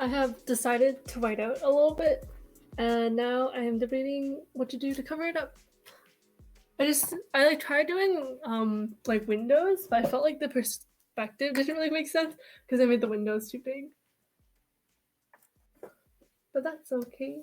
I have decided to white out a little bit, and now I am debating what to do to cover it up. I like tried doing like windows, but I felt like the perspective didn't really make sense because I made the windows too big. But that's okay.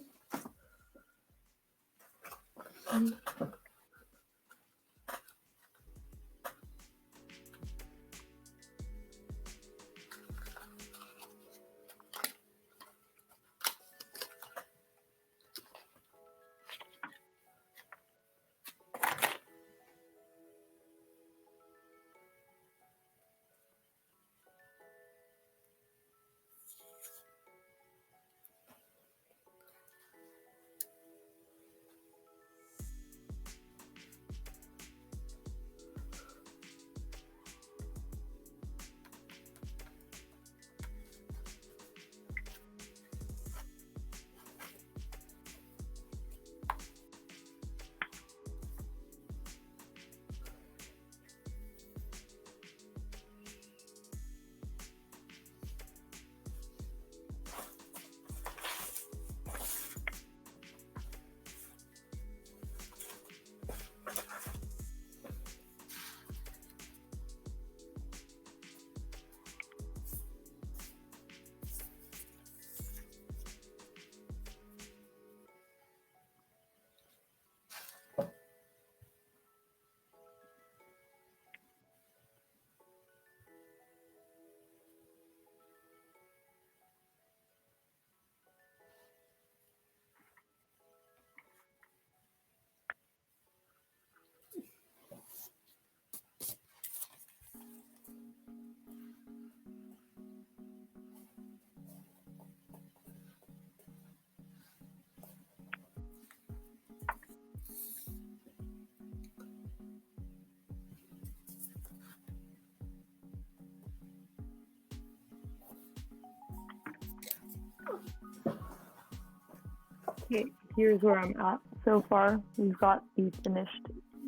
Okay, here's where I'm at so far. We've got the finished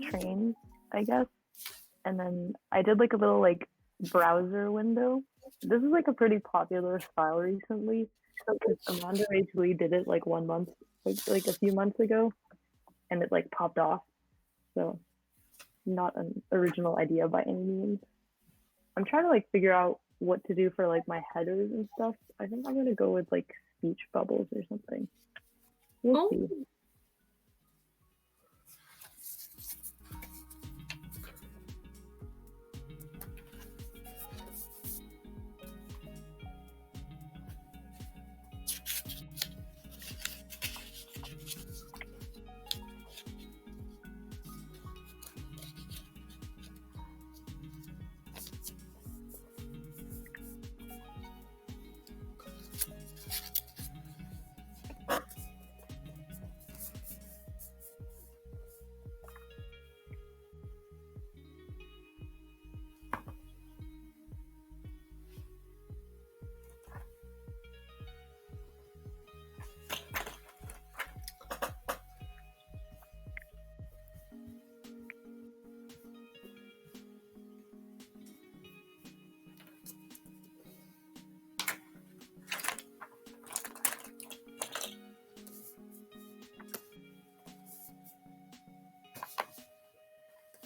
train, I guess. And then I did like a little like browser window. This is like a pretty popular style recently. Because Amanda basically did it like 1 month, like a few months ago, and it like popped off. So not an original idea by any means. I'm trying to like figure out what to do for like my headers and stuff. I think I'm gonna go with like speech bubbles or something. We'll see.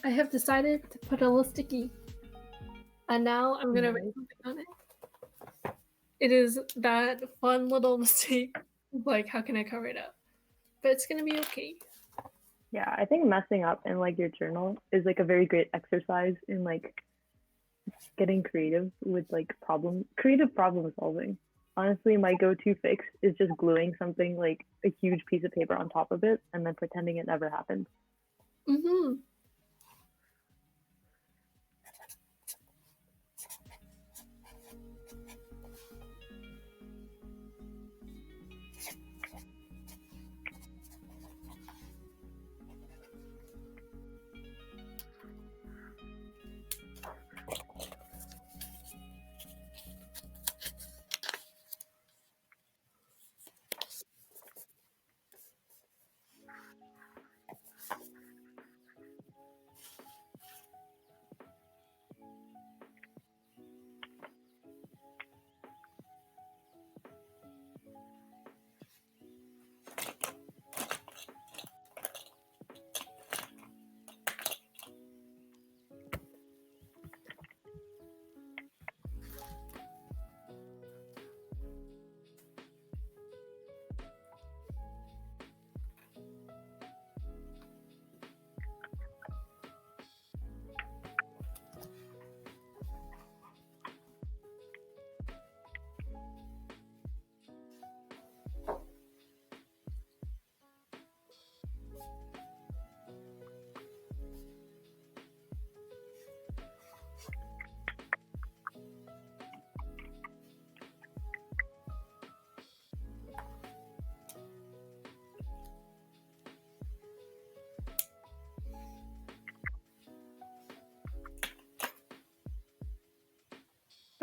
I have decided to put a little sticky, and now I'm gonna write something on it. It is that fun little mistake, like how can I cover it up? But it's gonna be okay. Yeah, I think messing up in like your journal is like a very great exercise in like getting creative with like creative problem solving. Honestly, my go-to fix is just gluing something like a huge piece of paper on top of it and then pretending it never happened. Mm-hmm.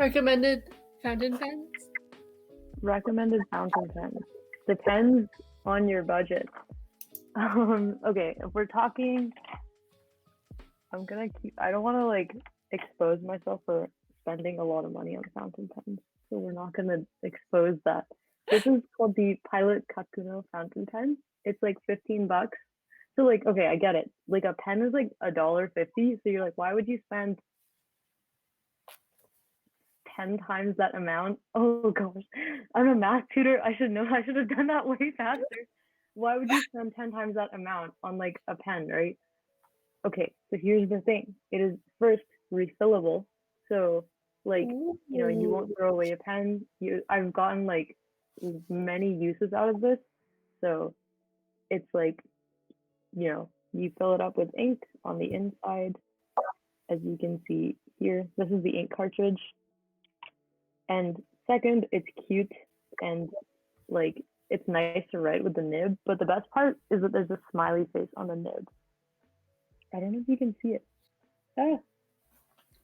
Recommended fountain pens? Recommended fountain pens. Depends on your budget. Okay, if we're talking, I don't want to like expose myself for spending a lot of money on fountain pens. So we're not gonna expose that. This is called the Pilot Kakuno fountain pen. It's like $15. So like, okay, I get it. Like a pen is like $1.50. So you're like, why would you spend 10 times that amount? Oh gosh, I'm a math tutor. I should know. I should have done that way faster. Why would you spend 10 times that amount on like a pen, right? Okay, so here's the thing. It is first refillable. So like, you won't throw away a pen. I've gotten like many uses out of this. So it's like, you fill it up with ink on the inside. As you can see here, this is the ink cartridge. And second, it's cute and like it's nice to write with the nib. But the best part is that there's a smiley face on the nib. I don't know if you can see it. Ah.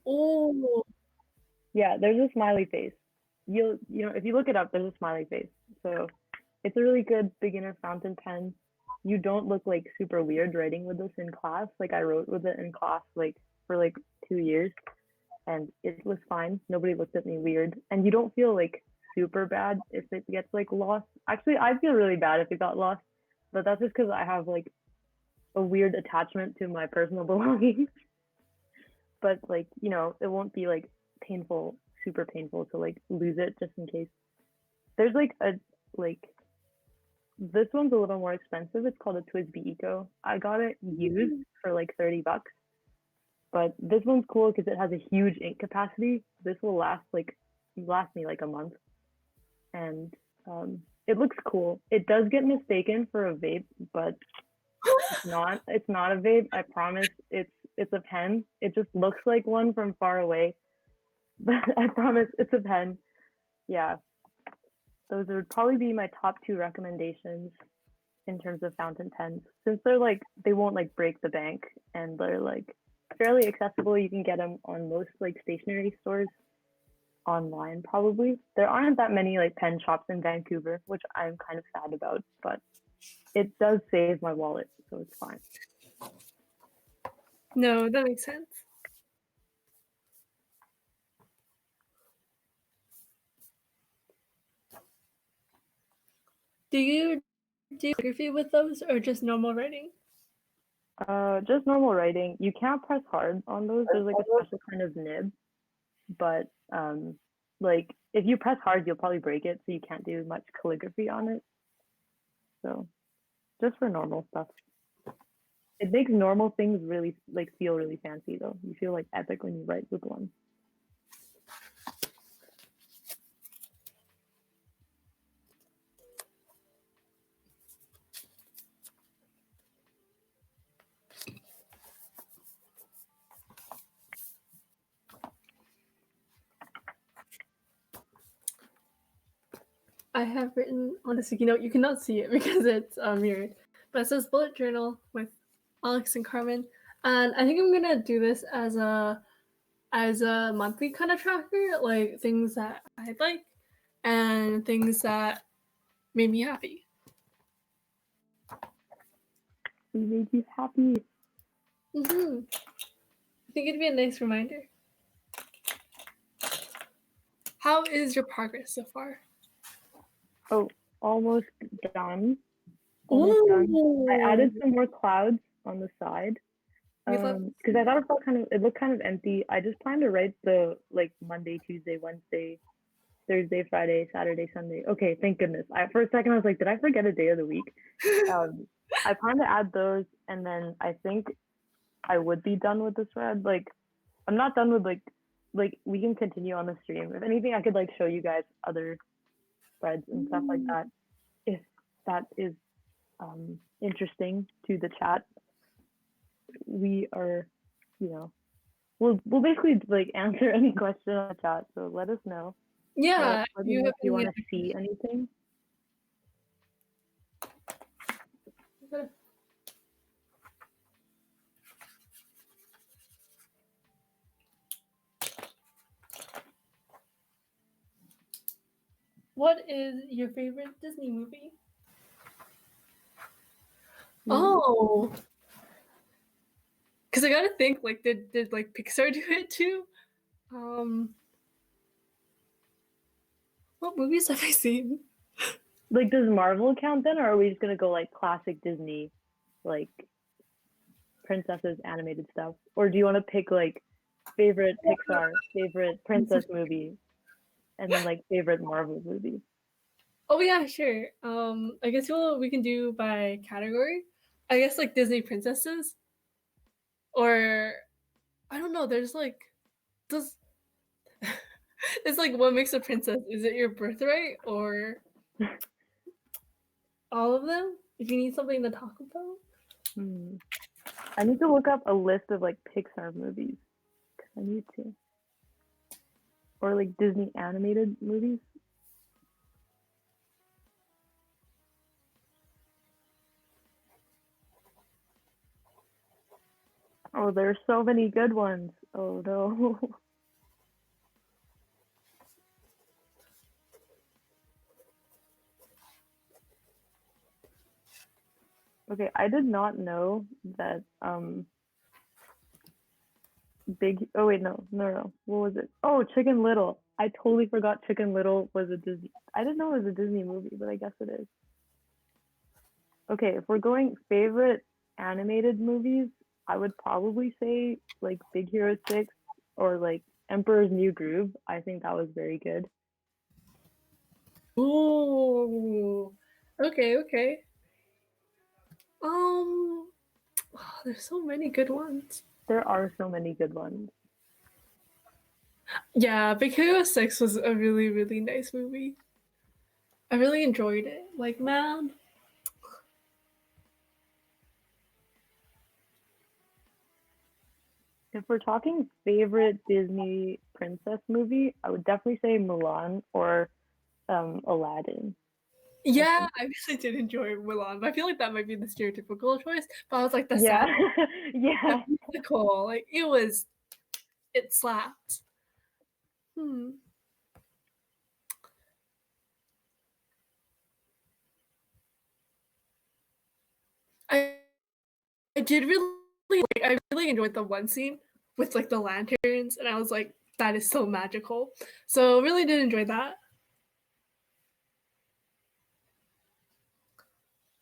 Oh. Yeah, there's a smiley face. If you look it up, there's a smiley face. So it's a really good beginner fountain pen. You don't look like super weird writing with this in class. Like I wrote with it in class like for like 2 years and it was fine. Nobody looked at me weird. And you don't feel like super bad if it gets like lost. Actually, I feel really bad if it got lost, but that's just because I have like a weird attachment to my personal belongings. But like, it won't be like painful, super painful to like lose it just in case. There's this one's a little more expensive. It's called a Twisby Eco. I got it used for like $30. But this one's cool because it has a huge ink capacity. This will last me like a month. And it looks cool. It does get mistaken for a vape, but it's not a vape. I promise it's a pen. It just looks like one from far away. But I promise it's a pen. Yeah. Those would probably be my top 2 recommendations in terms of fountain pens. Since they won't like break the bank and they're like fairly accessible. You can get them on most like stationery stores online probably. There aren't that many like pen shops in Vancouver, which I'm kind of sad about, but it does save my wallet, so it's fine. No, that makes sense. Do you do calligraphy with those or just normal writing? Just normal writing. You can't press hard on those. There's like a special kind of nib, but like if you press hard, you'll probably break it, so you can't do much calligraphy on it. So just for normal stuff. It makes normal things really like feel really fancy though. You feel like epic when you write with one. I have written on a sticky note. You cannot see it because it's mirrored, but it says bullet journal with Alex and Carmen. And I think I'm gonna do this as a monthly kind of tracker, like things that I like and things that made me happy. We made you happy. Mm-hmm. I think it'd be a nice reminder. How is your progress so far? Oh, almost done. Almost done. I added some more clouds on the side because I thought it looked kind of empty. I just planned to write the like Monday, Tuesday, Wednesday, Thursday, Friday, Saturday, Sunday. Okay, thank goodness. For a second I was like, did I forget a day of the week? I plan to add those, and then I think I would be done with the thread. Like, I'm not done with like we can continue on the stream. If anything, I could like show you guys other threads and stuff like that, if that is interesting to the chat. We are, we'll basically like answer any question on the chat. So let us know. Yeah, let me know if you want to see anything. Okay. What is your favorite Disney movie? Mm. Oh, because I gotta think, like, did like Pixar do it too? What movies have I seen? Like, does Marvel count then, or are we just gonna go like classic Disney, like princesses animated stuff? Or do you want to pick like favorite Pixar, favorite princess movie, and then like favorite Marvel movie? Oh yeah, sure. I guess we can do by category. I guess like Disney princesses, or I don't know. There's like does it's like what makes a princess? Is it your birthright or all of them? If you need something to talk about. Hmm. I need to look up a list of like Pixar movies. I need to. Or like Disney animated movies. Oh, there's so many good ones. Oh no. Okay, I did not know that Big oh wait, no. What was it? Oh, Chicken Little. I totally forgot Chicken Little was a Disney. I didn't know it was a Disney movie, but I guess it is. Okay, if we're going favorite animated movies, I would probably say like Big Hero 6 or like Emperor's New Groove. I think that was very good. Ooh. Okay. Oh, there's so many good ones. There are so many good ones. Yeah, Big Hero 6 was a really, really nice movie. I really enjoyed it. Like, man. If we're talking favorite Disney princess movie, I would definitely say Mulan or Aladdin. Yeah, I really did enjoy Mulan, but I feel like that might be the stereotypical choice. But I was like, the Yeah, sound, the yeah. musical, like, it slapped. Hmm. I I really enjoyed the one scene with like the lanterns, and I was like, that is so magical. So really did enjoy that.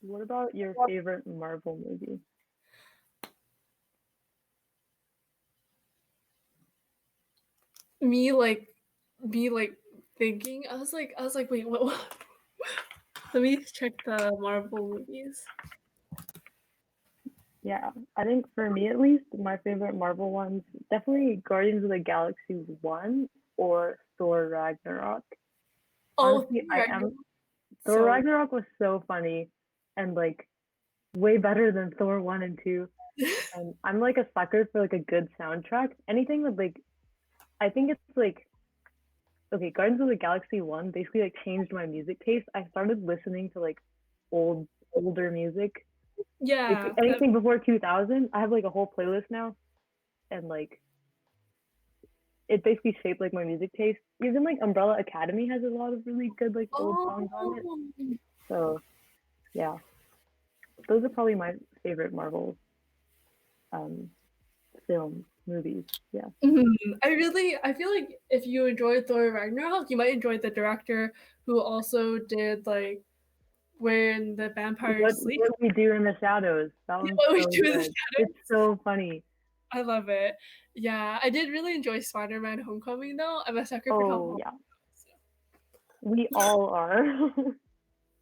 What about your favorite Marvel movie? Me like me like thinking, I was like, wait, what? Let me check the Marvel movies. Yeah, I think for me at least, my favorite Marvel ones definitely Guardians of the Galaxy 1 or Thor Ragnarok. Oh, Honestly, I am Thor so Ragnarok was so funny and like way better than Thor 1 and 2. And I'm like a sucker for like a good soundtrack. Anything with like I think it's like okay, Guardians of the Galaxy 1 basically like changed my music taste. I started listening to like older music. Like yeah, anything before 2000, I have like a whole playlist now and like it basically shaped like my music taste. Even like Umbrella Academy has a lot of really good like old songs on it. oh, So yeah, those are probably my favorite Marvel um films, movies. Yeah. I feel like if you enjoyed Thor Ragnarok, you might enjoy the director who also did like When the Vampires Sleep. What we do in the shadows. That one's What We so Do in the good. It's Shadows. so funny. I love it. Yeah, I did really enjoy Spider-Man Homecoming though. I'm a sucker for Tom Oh Holland. yeah, So. we all are.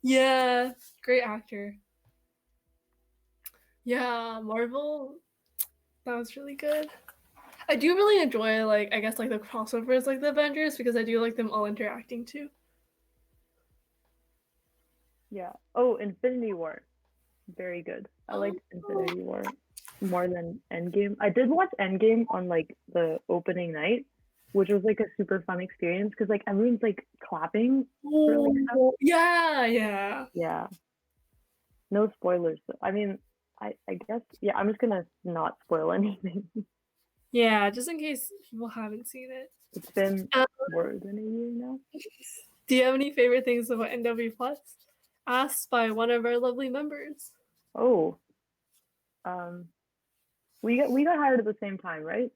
Yeah, great actor. Yeah, Marvel, that was really good. I do really enjoy like I guess like the crossovers like the Avengers because I do like them all interacting too. Yeah. Oh, Infinity War. Very good. I Oh, liked Infinity War more than Endgame. I did watch Endgame on like the opening night, which was like a super fun experience because like everyone's like clapping for like stuff. yeah. Yeah. No spoilers. I mean, I guess yeah. I'm just gonna not spoil anything. Yeah, just in case people haven't seen it. It's been Um, more than a year now. Do you have any favorite things about nwPlus? Asked by one of our lovely members. Oh, um, we got hired at the same time, right?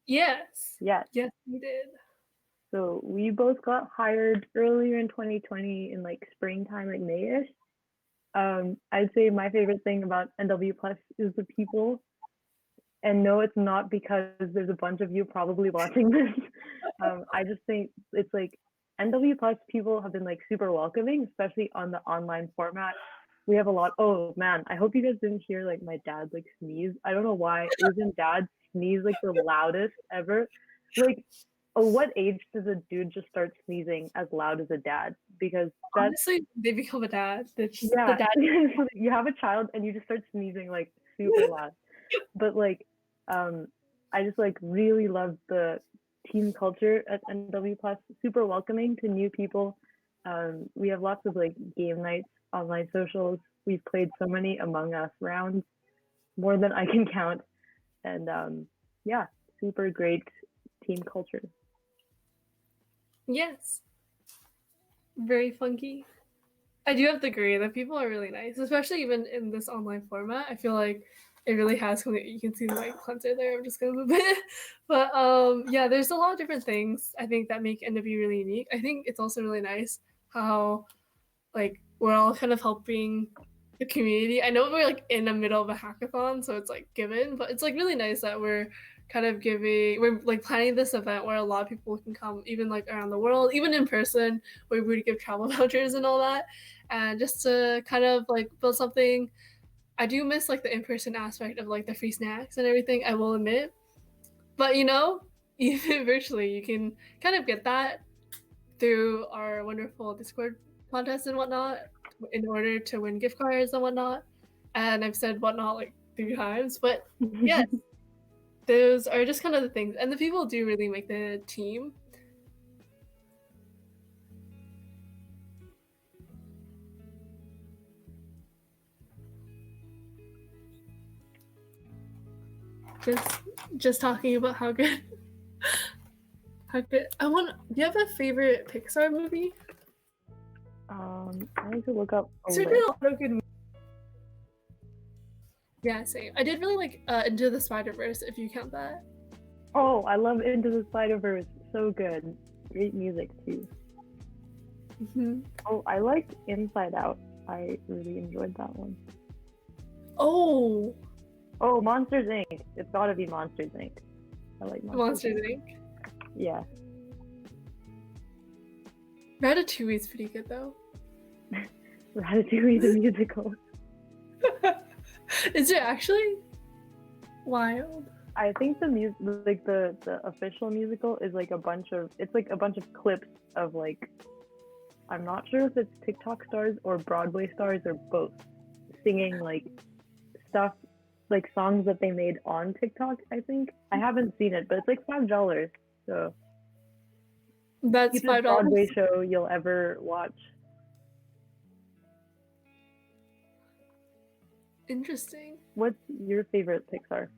Yes. Yes. Yes, we did. So we both got hired earlier in 2020 in like springtime, like May-ish. I'd say my favorite thing about nwPlus is the people. And no, it's not because there's a bunch of you probably watching this. I just think it's like nwPlus people have been like super welcoming, especially on the online format. We have a lot. Oh man, I hope you guys didn't hear like my dad like sneeze. I don't know why. Isn't dad sneeze like the loudest ever? Like, oh, what age does a dude just start sneezing as loud as a dad? Because that's Honestly, they become a dad. It's just the yeah, dad. you have a child and you just start sneezing like super loud. But like, I just like really love the team culture at nwPlus. Super welcoming to new people. We have lots of like game nights, online socials. We've played so many Among Us rounds, more than I can count. And yeah, super great team culture. Yes. Very funky. I do have to agree that people are really nice, especially even in this online format. I feel like it really has come. You can see the mic cleanser there. I'm just gonna move it. But yeah, there's a lot of different things I think that make NW really unique. I think it's also really nice how like we're all kind of helping the community. I know we're like in the middle of a hackathon, so it's like given, but it's like really nice that we're kind of we're like planning this event where a lot of people can come, even like around the world, even in person, where we would give travel vouchers and all that, and just to kind of like build something. I do miss like the in-person aspect of like the free snacks and everything, I will admit, but even virtually you can kind of get that through our wonderful Discord contests and whatnot in order to win gift cards and whatnot. And I've said whatnot like 3 times, but yes, those are just kind of the things. And the people do really make the team. Just talking about how good how good do you have a favorite Pixar movie? I need to look up a There's list. been a lot of good movies. Yeah, same. I did really like Into the Spider-Verse, if you count that. Oh, I love Into the Spider-Verse. So good. Great music too. Mm-hmm. Oh, I liked Inside Out. I really enjoyed that one. Oh, Monsters Inc. It's gotta be Monsters Inc. I like Monsters Inc. Yeah. Ratatouille is pretty good though. Ratatouille the musical. Is it actually? Wild. I think the official musical is like a bunch of clips of like, I'm not sure if it's TikTok stars or Broadway stars or both, singing like stuff, like songs that they made on TikTok. I think I haven't seen it, but it's like $5. So That's cheapest $5. Broadway show you'll ever watch. Interesting. What's your favorite Pixar?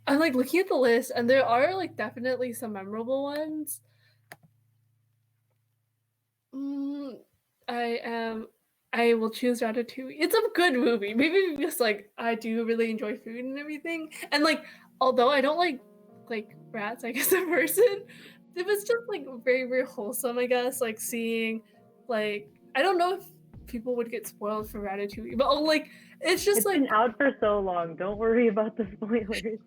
I'm like looking at the list, and there are like definitely some memorable ones. I will choose Ratatouille. It's a good movie. Maybe because like I do really enjoy food and everything, and like although I don't like rats, I guess in person, it was just like very very wholesome. I guess like seeing like I don't know if people would get spoiled for Ratatouille, but like it's just It's been out for so long. Don't worry about the spoilers.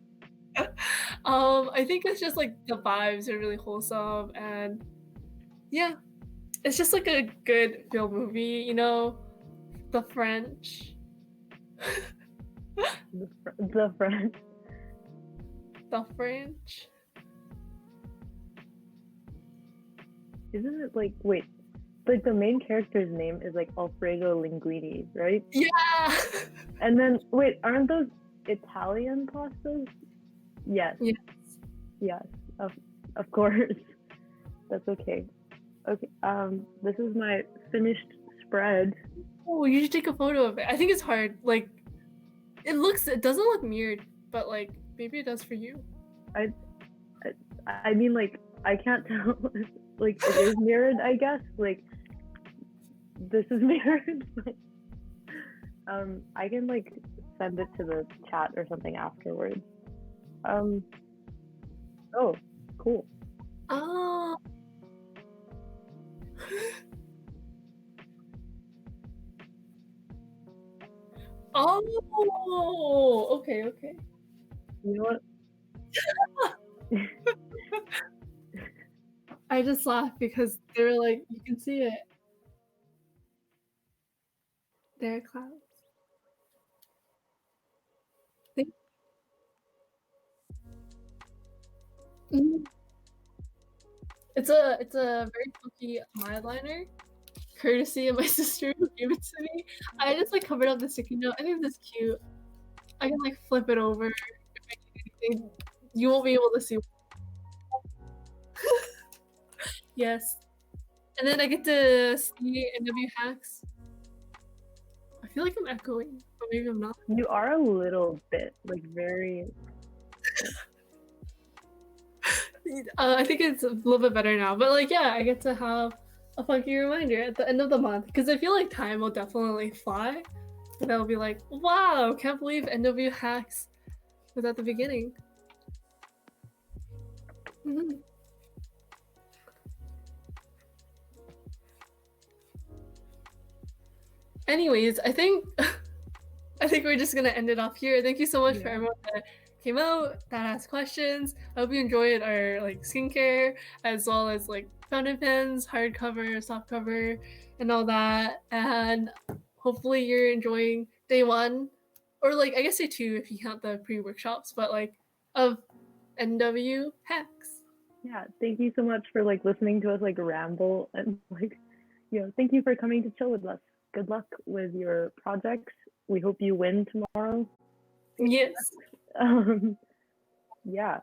I think it's just like the vibes are really wholesome, and yeah, it's just like a good feel movie, the French. The French. The French. Isn't it like, wait, like the main character's name is like Alfredo Linguini, right? Yeah. And then, wait, aren't those Italian pastas? Yes. Yes. Yes. Of course. That's okay. Okay. This is my finished spread. Oh, you should take a photo of it. I think it's hard. Like, it doesn't look mirrored, but like maybe it does for you. I mean, like, I can't tell. like it is mirrored, I guess. Like this is mirrored. But, I can like send it to the chat or something afterwards. Oh, cool. Oh. Oh, okay. You know what? I just laughed because they were like, you can see it. There are clouds. Mhm. It's a very funky eyeliner, courtesy of my sister who gave it to me. I just like covered up the sticky note. I think this is cute. I can like flip it over. You won't be able to see. Yes. And then I get to see nwHacks. I feel like I'm echoing, but maybe I'm not. You are a little bit like very. I think it's a little bit better now, but like, yeah, I get to have a funky reminder at the end of the month because I feel like time will definitely fly. And I'll be like, wow, can't believe nwHacks was at the beginning. Mm-hmm. Anyways, I think we're just gonna end it off here. Thank you so much for everyone that came out, that asked questions. I hope you enjoyed our like skincare as well as like fountain pens, hardcover, softcover, and all that. And hopefully you're enjoying day one, or like I guess day two if you count the pre-workshops, but like of nwHacks. Yeah, thank you so much for like listening to us like ramble and like, thank you for coming to chill with us. Good luck with your projects. We hope you win tomorrow. Yes. Yeah.